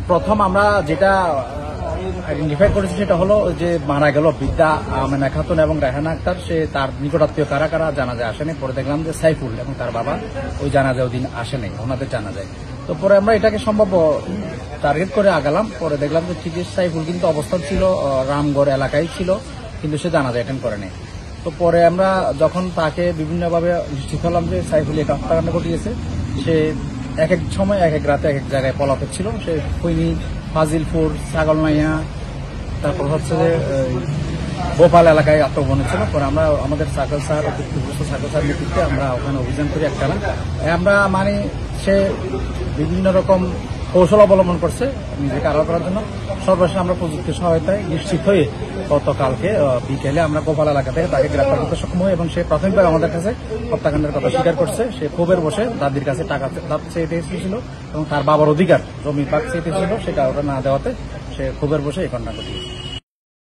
প্রথম আমরা যেটা আইডেন্টিফাই করেছি সেটা হলো যে মারা গেল বৃদ্ধা আমেনা খাতুন এবং রায়হানা আক্তার, সে তার নিকটাত্মীয় কারা কারা জানাজায় আসেনি। পরে দেখলাম যে সাইফুল এবং তার বাবা ওই জানাজায় ওই দিন আসেনি, ওনাদের জানাজায়। তো পরে আমরা এটাকে সম্ভব টার্গেট করে আগালাম। পরে দেখলাম যে ঠিক সাইফুল কিন্তু অবস্থান ছিল রামগড় এলাকায় ছিল, কিন্তু সে জানাজা অ্যাটেন্ড করেনি। তো পরে আমরা যখন তাকে বিভিন্নভাবে নিশ্চিত হলাম যে সাইফুল একটা হত্যাকাণ্ড ঘটিয়েছে, সে এক এক সময় এক এক রাতে এক এক জায়গায় পলাতক ছিল। সে খৈনি, ফাজিলপুর, ছাগলনাইয়া, তারপর হচ্ছে যে গোপাল এলাকায় আত্মগোপনে ছিল। পরে আমরা আমাদের সার্কেল স্যার নেতৃত্বে আমরা ওখানে অভিযান করি একটানা। আমরা মানে সে বিভিন্ন রকম কৌশল অবলম্বন করছে নিজেকে আড়াল করার জন্য। সর্বশেষ আমরা প্রযুক্তি সহায়তায় নিশ্চিত হয়ে গতকালকে বিকেলে আমরা গোপাল এলাকা থেকে তাকে গ্রেপ্তার করতে সক্ষম হই এবং সে প্রাথমিকভাবে আমাদের কাছে হত্যাকাণ্ডের কথা স্বীকার করছে। সে ক্ষোভের বসে দাদির কাছে টাকা চেয়ে এসেছিল এবং তার বাবার অধিকার জমির ভাগ চেয়ে ছিল, সেটা ওটা না দেওয়াতে সে ক্ষোভের বসে এই ঘটনা ঘটিয়েছে।